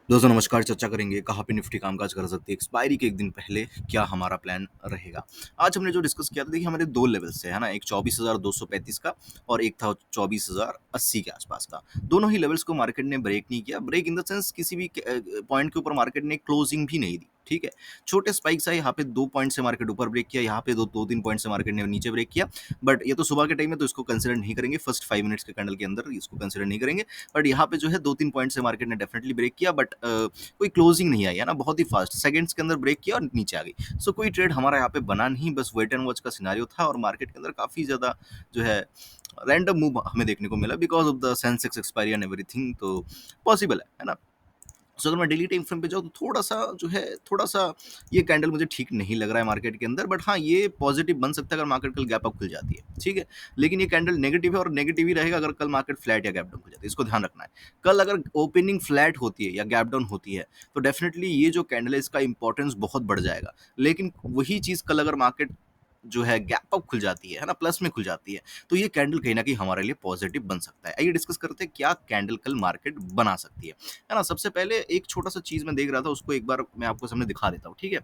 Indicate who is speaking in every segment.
Speaker 1: दोस्तों नमस्कार, चर्चा करेंगे कहाँ पे निफ्टी कामकाज कर सकती है एक्सपायरी के एक दिन पहले, क्या हमारा प्लान रहेगा। आज हमने जो डिस्कस किया था, देखिए हमारे दो लेवल्स है ना, एक 24,235 का और एक था 24,080 के आसपास का। दोनों ही लेवल्स को मार्केट ने ब्रेक नहीं किया, ब्रेक इन द सेंस किसी भी पॉइंट के ऊपर मार्केट ने क्लोजिंग भी नहीं दी। ठीक है, छोटे स्पाइक्स आए, यहाँ पे 2 पॉइंट से मार्केट ऊपर ब्रेक किया, यहाँ पे दो तीन पॉइंट से मार्केट ने नीचे ब्रेक किया। बट ये तो सुबह के टाइम है तो इसको कंसिडर नहीं करेंगे, फर्स्ट 5 मिनट्स के कैंडल के अंदर इसको कंसिडर नहीं करेंगे। बट यहाँ पे जो है 2-3 पॉइंट से मार्केट ने डेफिनेटली ब्रेक किया, बट कोई क्लोजिंग नहीं आई है ना, बहुत ही फास्ट सेकंड्स के अंदर ब्रेक किया और नीचे आ गई। सो कोई ट्रेड हमारा यहाँ पे बना नहीं, बस वेट एंड वॉच का सिनारियो था और मार्केट के अंदर काफ़ी ज़्यादा जो है रैंडम मूव हमें देखने को मिला because of the Sensex expiry and everything. तो पॉसिबल है ना। सो अगर मैं डेली टाइम फ्रेम पे जाऊँ तो थोड़ा-सा जो है, थोड़ा-सा ये कैंडल मुझे ठीक नहीं लग रहा है मार्केट के अंदर, बट हाँ, ये पॉजिटिव बन सकता है अगर मार्केट कल गैप अप खुल जाती है, ठीक है? लेकिन ये कैंडल नेगेटिव है और नेगेटिव ही रहेगा अगर कल मार्केट फ्लैट या गैप डाउन खुल जाती है, इसको ध्यान रखना है। कल अगर ओपनिंग फ्लैट होती है या गैप डाउन होती है, तो डेफिनिटली ये जो कैंडल है इसका इंपॉर्टेंस बहुत बढ़ जाएगा। लेकिन वही चीज़ कल अगर मार्केट जो है गैप अप खुल जाती है ना, प्लस में खुल जाती है, तो ये कैंडल कहीं न कहीं हमारे लिए पॉजिटिव बन सकता है। आइए डिस्कस करते हैं क्या कैंडल कल मार्केट बना सकती है ना? सबसे पहले एक छोटा-सा चीज़ मैं देख रहा था, उसको एक बार मैं आपको सामने दिखा देता हूँ, ठीक है?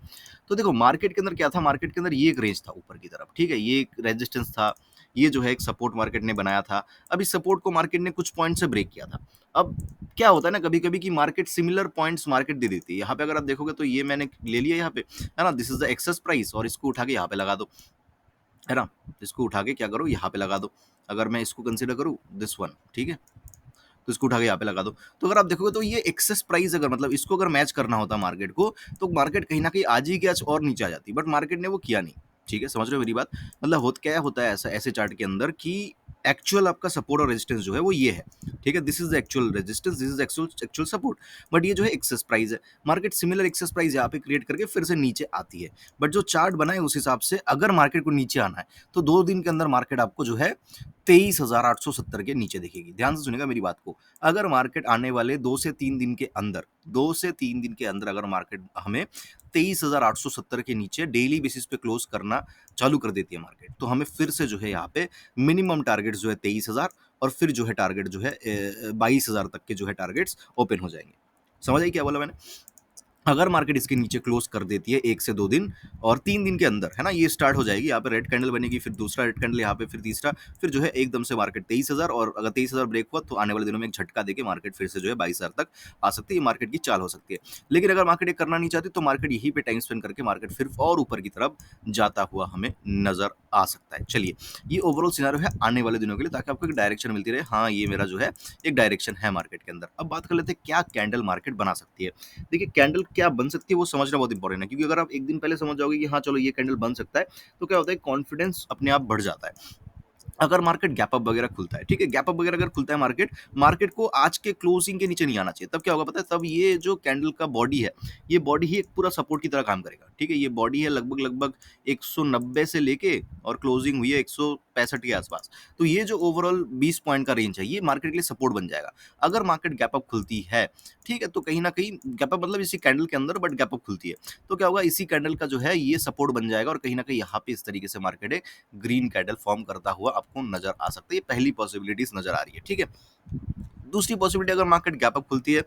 Speaker 1: तो देखो मार्केट के अंदर क्या था, मार्केट के अंदर ये एक रेंज था ऊपर की तरफ, ठीक है? ये एक रेजिस्टेंस था, ये जो है एक सपोर्ट मार्केट ने बनाया था। अब इस सपोर्ट को मार्केट ने कुछ पॉइंट से ब्रेक किया था। अब क्या होता है ना कभी-कभी कि मार्केट सिमिलर पॉइंट्स मार्केट दे देती है। यहाँ पे अगर आप देखोगे तो ये मैंने ले लिया यहाँ पे, है ना? This is the excess price और इसको उठा के यहाँ पे लगा दो। है ना? इसको उठा के क्या करो, यहाँ पे लगा दो। अगर मैं इसको कंसीडर करूँ दिस वन, ठीक है? तो इसको उठा के यहाँ पे लगा दो। तो अगर आप देखोगे तो ये एक्सेस प्राइस अगर मतलब इसको अगर मैच करना होता मार्केट को, तो मार्केट कहीं न कहीं आज ही की आज और नीचे आ जाती। बट मार्केट ने वो किया नहीं। ठीक है, समझ रहे हो मेरी बात? मतलब क्या होता है ऐसा ऐसे चार्ट के अंदर कि एक्चुअल आपका सपोर्ट और रेजिस्टेंस जो है वो ये है। ठीक है? This is the actual resistance, this is actual actual support. But ये जो है एक्सेस प्राइस है। मार्केट सिमिलर एक्सेस प्राइस यहाँ पे क्रिएट करके फिर से नीचे आती है। बट जो चार्ट बना है उस हिसाब से अगर मार्केट को नीचे आना है, तो 2 दिन के अंदर मार्केट आपको जो है 23,870 के नीचे दिखेगी। ध्यान से सुनिएगा मेरी बात को। अगर मार्केट आने वाले 2 से 3 दिन के अंदर 2 से 3 दिन के अंदर अगर मार्केट हमें 23,870 के नीचे डेली बेसिस पे क्लोज करना चालू कर देती है मार्केट, तो हमें फिर से जो है यहाँ पे मिनिमम टारगेट जो है 23,000 और फिर जो है टारगेट जो है 22,000 तक के जो है टारगेट्स ओपन हो जाएँगे। समझ आई क्या बोला मैंने? अगर मार्केट इसके नीचे क्लोज कर देती है 1 से 2 दिन और 3 दिन के अंदर, है ना? ये स्टार्ट हो जाएगी, यहाँ पे रेड कैंडल बनेगी, फिर दूसरा रेड कैंडल यहाँ पे, फिर तीसरा, फिर जो है एकदम से मार्केट 23,000 और अगर 23,000 ब्रेक हुआ तो आने वाले दिनों में एक झटका देके मार्केट फिर से जो है 22,000 तक आ सकती है, ये मार्केट की चाल हो सकती है। लेकिन अगर मार्केट ये करना नहीं चाहती तो मार्केट यहीं पे टाइम स्पेंड करके मार्केट फिर और ऊपर की तरफ जाता हुआ हमें नज़र आ सकता है। चलिए, ये ओवरऑल सिनेरियो है आने वाले दिनों के लिए ताकि आपको एक डायरेक्शन मिलती रहे, हाँ, ये मेरा जो है एक डायरेक्शन है मार्केट के अंदर। अब बात कर लेते हैं क्या कैंडल मार्केट बना सकती है। देखिए कैंडल क्या बन सकती है वो समझना बहुत इंपॉर्टेंट है, क्योंकि अगर आप एक दिन पहले समझ जाओगे कि हाँ चलो ये कैंडल बन सकता है, तो क्या होता है कॉन्फिडेंस अपने आप बढ़ जाता है। अगर मार्केट गैप अप वगैरह खुलता है, ठीक है, गैप अप वगैरह अगर खुलता है मार्केट, मार्केट को आज के क्लोजिंग के नीचे नहीं आना चाहिए। तब क्या होगा पता है? तब ये जो कैंडल का बॉडी है, ये बॉडी ही एक पूरा सपोर्ट की तरह काम करेगा। ठीक है, ये बॉडी है लगभग लगभग 190 से लेके और क्लोजिंग हुई है 165 के आसपास। तो ये जो ओवरऑल 20 पॉइंट का रेंज है, ये मार्केट के लिए सपोर्ट बन जाएगा। अगर मार्केट गैप अप खुलती है, ठीक है, तो कहीं ना कहीं गैप अप मतलब इसी कैंडल के अंदर बट गैप अप खुलती है, तो क्या होगा इसी कैंडल का जो है ये सपोर्ट बन जाएगा और कहीं ना कहीं यहाँ पे इस तरीके से मार्केट ग्रीन कैंडल फॉर्म करता हुआ आपको नजर आ सकता है। ये पहली पॉसिबिलिटीज नजर आ रही है, ठीक है। दूसरी पॉसिबिलिटी अगर मार्केट गैप अप खुलती है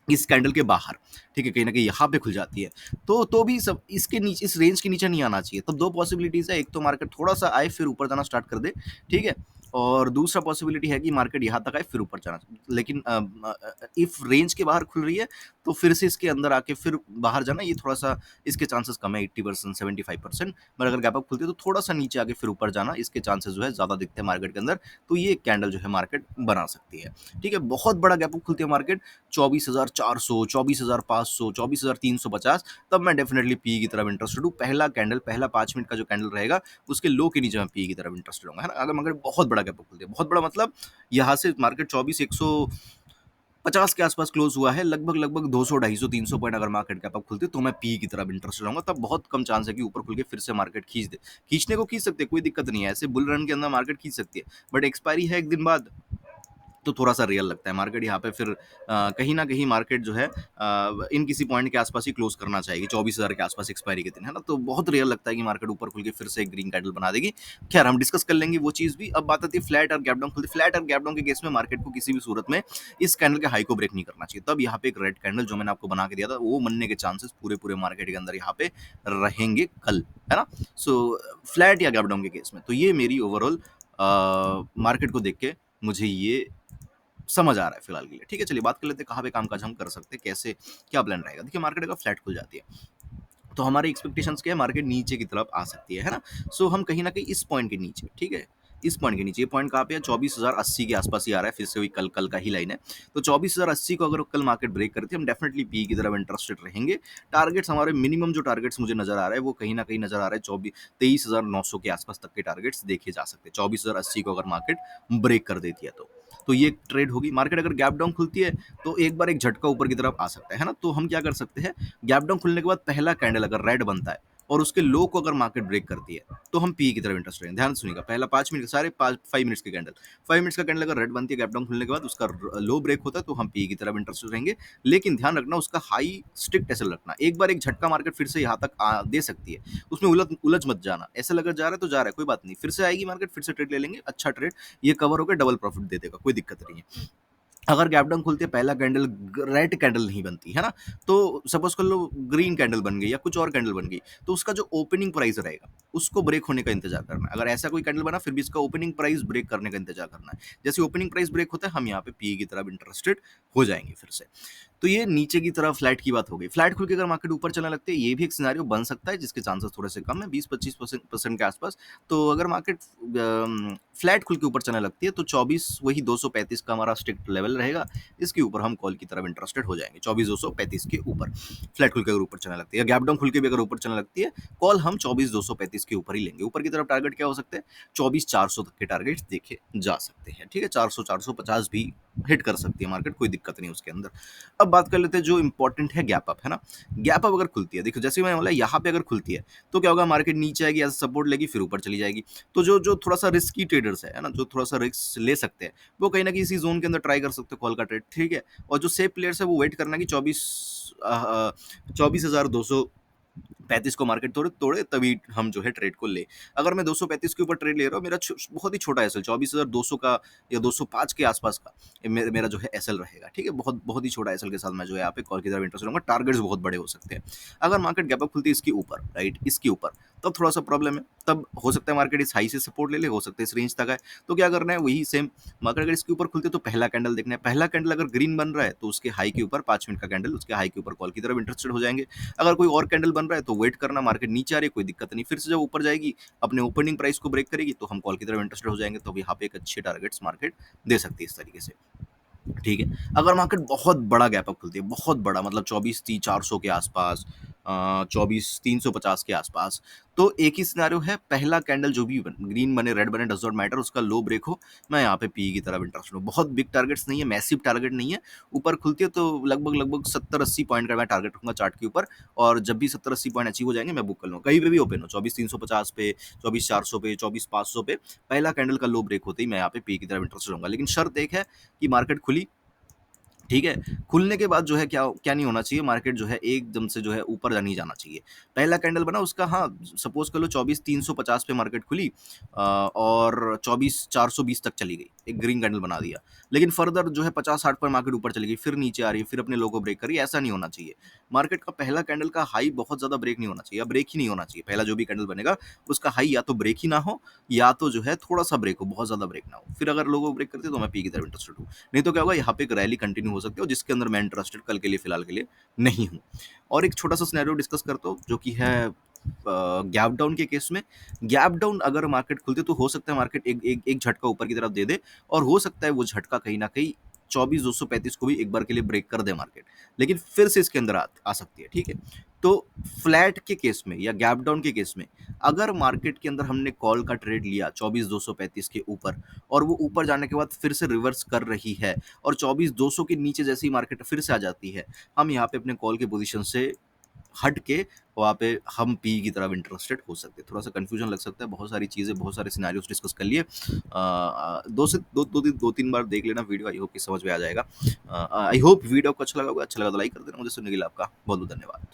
Speaker 1: इस कैंडल के बाहर, ठीक है, कहीं ना कहीं यहाँ पे खुल जाती है, तो भी सब इसके नीचे इस रेंज के नीचे नहीं आना चाहिए। तब दो पॉसिबिलिटीज है, एक तो मार्केट थोड़ा सा आए फिर ऊपर जाना स्टार्ट कर दे, ठीक है, और दूसरा पॉसिबिलिटी है कि मार्केट यहाँ तक आए फिर ऊपर जाना। लेकिन इफ रेंज के बाहर खुल रही है तो फिर से इसके अंदर आके फिर बाहर जाना, ये थोड़ा सा इसके चांसेस कम है, 80% 75%। मगर अगर गैप अप खुलती है तो थोड़ा सा नीचे आके फिर ऊपर जाना, इसके चांसेस जो है ज़्यादा दिखते हैं मार्केट के अंदर। तो ये कैंडल जो है मार्केट बना सकती है, ठीक है। बहुत बड़ा गैप अप खुलती है मार्केट 24,400, 24,500, 24,350, तब मैं डेफिनेटली पी की तरफ इंटरेस्टेड हूँ। पहला कैंडल, पहला 5 मिनट का जो कैंडल रहेगा उसके लो के नीचे मैं पी की तरफ इंटरेस्टेड हूँ, है ना। अगर मगर बहुत बड़ा गैप अप खुलती है, बहुत बड़ा मतलब यहाँ से मार्केट 24,150 के आसपास क्लोज हुआ है, लगभग लगभग 200, 250, 300 पॉइंट अगर मार्केट गैप अप खुलती है तो मैं पी की तरफ इंटरेस्टेड रहूंगा। तब बहुत कम चांस है कि ऊपर खुल के फिर से मार्केट खींच दे। खींचने को खींच सकते हैं, कोई दिक्कत नहीं है, ऐसे बुल रन के अंदर मार्केट खींच सकती है, बट एक्सपायरी है एक दिन बाद, तो थोड़ा-सा रियल लगता है मार्केट यहाँ पे फिर कहीं न कहीं मार्केट जो है इन किसी पॉइंट के आस-पास ही क्लोज़ करना चाहेगी, 24,000 के आस-पास एक्सपायरी के दिन, है ना? तो बहुत रियल लगता है कि मार्केट ऊपर खुल के फिर से एक ग्रीन कैंडल बना देगी। ख़ैर हम डिस्कस कर लेंगे वो चीज़ भी। अब बात आती है फ्लैट और गैप डाउन खुलती है। फ्लैट और गैप डाउन के केस में मार्केट को किसी भी सूरत में इस कैंडल के हाई को ब्रेक नहीं करना चाहिए। तब यहाँ पे एक रेड कैंडल जो मैंने आपको बना के दिया था, वो बनने के चांसेस पूरे-पूरे मार्केट के अंदर यहाँ पे रहेंगे कल, है ना? सो फ्लैट या गैप डाउन के केस में। तो ये मेरी ओवरऑल मार्केट को देख के मुझे ये समझ आ रहा है फिलहाल के लिए। ठीक है, चलिए बात कर लेते हैं कहाँ पे कामकाज हम कर सकते हैं, कैसे क्या प्लान रहेगा। देखिए मार्केट अगर फ्लैट खुल जाती है, तो हमारी एक्सपेक्टेशंस क्या है, मार्केट नीचे की तरफ आ सकती है ना? सो हम कहीं न कहीं इस पॉइंट के नीचे, ठीक है? इस पॉइंट के नीचे, ये पॉइंट कहाँ पे है? 24,080 के आस-पास ही आ रहा है, फिर से वही कल का ही लाइन है। तो 24,080 को अगर कल मार्केट ब्रेक करती है, हम डेफिनिटली पी की तरफ इंटरेस्टेड रहेंगे। टारगेट्स हमारे मिनिमम जो टारगेट्स मुझे नज़र आ रहा है, वो कहीं न कहीं नज़र आ रहा है 23,900 के आस-पास तक के टारगेट्स देखे जा सकते हैं। 24,080 को अगर मार्केट ब्रेक कर देती है तो। तो ये एक ट्रेड होगी। मार्केट अगर गैप डाउन खुलती है, तो एक बार एक झटका ऊपर की तरफ आ सकता है ना? तो हम क्या कर सकते हैं, गैप डाउन खुलने के बाद पहला कैंडल अगर रेड बनता है और उसके लो को अगर मार्केट ब्रेक करती है, तो हम पी की तरफ इंटरेस्ट रहेंगे। ध्यान से सुनिएगा, पहला 5 मिनट सारे 5 मिनट्स के कैंडल, 5 मिनट्स का कैंडल अगर रेड बनती है गैप डाउन खुलने के बाद, उसका लो ब्रेक होता है, तो हम पी की तरफ इंटरेस्टेड रहेंगे। लेकिन ध्यान रखना, उसका हाई स्ट्रिक्ट ऐसे रखना। एक बार एक झटका मार्केट फिर से यहाँ तक दे सकती है, उसमें उलझ मत जाना। ऐसा लगा जा रहा है तो जा रहा है, कोई बात नहीं, फिर से आएगी मार्केट, फिर से ट्रेड ले लेंगे, अच्छा ट्रेड, ये कवर होकर डबल प्रॉफिट दे देगा, कोई दिक्कत नहीं है। अगर गैप डाउन खुलती है, पहला कैंडल रेड कैंडल नहीं बनती है ना, तो सपोज कर लो ग्रीन कैंडल बन गई या कुछ और कैंडल बन गई, तो उसका जो ओपनिंग प्राइस रहेगा उसको ब्रेक होने का इंतजार करना है। अगर ऐसा कोई कैंडल बना, फिर भी इसका ओपनिंग प्राइस ब्रेक करने का इंतजार करना है। जैसे ओपनिंग प्राइस ब्रेक होता है, हम यहाँ पे पी की तरफ इंटरेस्टेड हो जाएंगे फिर से। तो ये नीचे की तरफ फ्लैट की बात हो गई। फ्लैट खुल के अगर मार्केट ऊपर चलने लगती है, ये भी एक सिनेरियो बन सकता है जिसके चांसेस थोड़े से कम है, 20-25% के आसपास। तो अगर मार्केट फ्लैट खुल के ऊपर चलने लगती है, तो 24 वही 235 का हमारा स्ट्रिक्ट लेवल रहेगा। इसके ऊपर हम कॉल की तरफ इंटरेस्टेड हो जाएंगे, 24,235 के ऊपर फ्लैट खुल के अगर ऊपर चलने लगती है, गैप डाउन खुल के भी अगर ऊपर चलने लगती है, कॉल हम 24,235 के ऊपर ही लेंगे। ऊपर की तरफ टारगेट क्या हो सकते हैं, 24,400 तक के टारगेट देखे जा सकते हैं। ठीक है, 400 450 भी हिट कर सकती है मार्केट, कोई दिक्कत नहीं उसके अंदर। अब बात कर लेते हैं जो इंपॉर्टेंट है, गैप अप, है ना? गैप अप अगर खुलती है, देखो जैसे मैंने बोला यहाँ पे अगर खुलती है, तो क्या होगा, मार्केट नीचे आएगी, एज सपोर्ट लेगी, फिर ऊपर चली जाएगी। तो जो जो थोड़ा सा रिस्की ट्रेडर्स है ना, जो थोड़ा सा रिस्क ले सकते हैं, वो कहीं ना कहीं इसी जोन के अंदर ट्राई कर सकते हैं कॉल का ट्रेड। ठीक है, और जो सेफ प्लेयर्स है वो वेट करना कि 24,235 को मार्केट तोड़े तोड़े तभी हम जो है ट्रेड को ले। अगर मैं 235 के ऊपर ट्रेड ले रहा हूँ, मेरा बहुत ही छोटा एसएल 24,200 का या 205 के आसपास का मेरा जो है एसएल रहेगा। ठीक है, बहुत बहुत ही छोटा एसएल के साथ मैं जो है यहाँ पे कॉल की तरफ इंटरेस्ट रहूंगा। टारगेट्स बहुत बड़े हो सकते हैं। अगर मार्केट गैप अप खुलती है इसके ऊपर, राइट, इसके ऊपर, तब थोड़ा सा प्रॉब्लम है। तब हो सकता है मार्केट इस हाई से सपोर्ट ले ले, हो सकता है इस रेंज तक आए। तो क्या करना है, वही सेम, मार्केट अगर इसके ऊपर खुलते तो पहला कैंडल देखना है। पहला कैंडल अगर ग्रीन बन रहा है, तो उसके हाई के ऊपर 5 मिनट का कैंडल, उसके हाई के ऊपर कॉल की तरफ इंटरेस्टेड हो जाएंगे। अगर कोई और कैंडल बन रहा है, तो वेट करना, मार्केट नीचे आ रही है, कोई दिक्कत नहीं, फिर से जब ऊपर जाएगी, अपने ओपनिंग प्राइस को ब्रेक करेगी, तो हम कॉल की तरफ इंटरेस्टेड हो जाएंगे। तो यहाँ पे एक अच्छे टारगेट्स मार्केट दे सकती है इस तरीके से। ठीक है, अगर मार्केट बहुत बड़ा गैप अप खुलती है, बहुत बड़ा, मतलब 24,400 के आसपास, 24,350 के आसपास, तो एक ही सिनेरियो है, पहला कैंडल जो भी ग्रीन बने रेड बने डज नॉट मैटर, उसका लो ब्रेक हो, मैं यहाँ पे पी की तरफ इंटरेस्ट हूँ। बहुत बिग टारगेट्स नहीं है, मैसिव टारगेट नहीं है। ऊपर खुलती है तो लगभग 70-80 पॉइंट का मैं टारगेट रखूंगा चार्ट के ऊपर, और जब भी 70-80 पॉइंट अचीव हो जाएंगे, मैं बुक कर लूँगा, कहीं पे भी ओपन हो, 24,350 पे, 24,400 पे, 24,500 पे, पहला कैंडल का लो ब्रेक होते ही मैं यहाँ पे पी की तरफ इंटरेस्ट रहूंगा। लेकिन शर्त एक है कि मार्केट खुली, ठीक है, खुलने के बाद जो है क्या क्या नहीं होना चाहिए, मार्केट जो है एकदम से जो है ऊपर नहीं जाना चाहिए। पहला कैंडल बना उसका, हाँ, सपोज कर लो 24,350 पे मार्केट खुली, और 24,420 तक चली गई, एक ग्रीन कैंडल बना दिया, लेकिन फर्दर जो है 50-60 पर मार्केट ऊपर चली गई, फिर नीचे आ रही है, फिर अपने लो को ब्रेक करी, ऐसा नहीं होना चाहिए। मार्केट का पहला कैंडल का हाई बहुत ज्यादा ब्रेक नहीं होना चाहिए, या ब्रेक ही नहीं होना चाहिए। पहला जो भी कैंडल बनेगा, उसका हाई या तो ब्रेक ही ना हो, या तो जो है थोड़ा सा ब्रेक हो, बहुत ज्यादा ब्रेक ना हो। फिर अगर लोगों ब्रेक करते तो मैं पी की तरफ इंटरेस्टेड हूँ। नहीं तो क्या होगा, यहाँ पे एक रैली कंटिन्यू हो सकती है, और जिसके अंदर मैं इंटरेस्टेड कल के लिए, फिलहाल के लिए नहीं हूँ। और एक छोटा सा सिनेरियो डिस्कस करता हूँ, जो कि है गैप डाउन के केस में। गैप डाउन अगर मार्केट खुलते, तो हो सकता है मार्केट एक झटका ऊपर की तरफ दे दे, और हो सकता है वो झटका कहीं ना कहीं 24,235 को भी एक बार के लिए ब्रेक कर दे मार्केट, लेकिन फिर से इसके अंदर आ सकती है। ठीक है, तो फ्लैट के केस में या गैप डाउन के केस में, अगर मार्केट के अंदर हमने कॉल का ट्रेड लिया 24,235 के ऊपर, और वो ऊपर जाने के बाद फिर से रिवर्स कर रही है, और 24,200 के नीचे जैसे ही मार्केट फिर से आ जाती है, हम यहाँ पे अपने कॉल के पोजीशन से हट के वहाँ पे हम पीई की तरफ इंटरेस्टेड हो सकते हैं। थोड़ा-सा कन्फ्यूज़न लग सकता है, बहुत सारी चीज़ें, बहुत सारे सिनेरियोज़ डिस्कस कर लिए। 2 से 2-3 बार देख लेना वीडियो, आई होप कि समझ में आ जाएगा। आई होप वीडियो आपको अच्छा लगा होगा। अच्छा लगा तो लाइक कर देना। मुझे सुनने के लिए आपका बहुत-बहुत धन्यवाद।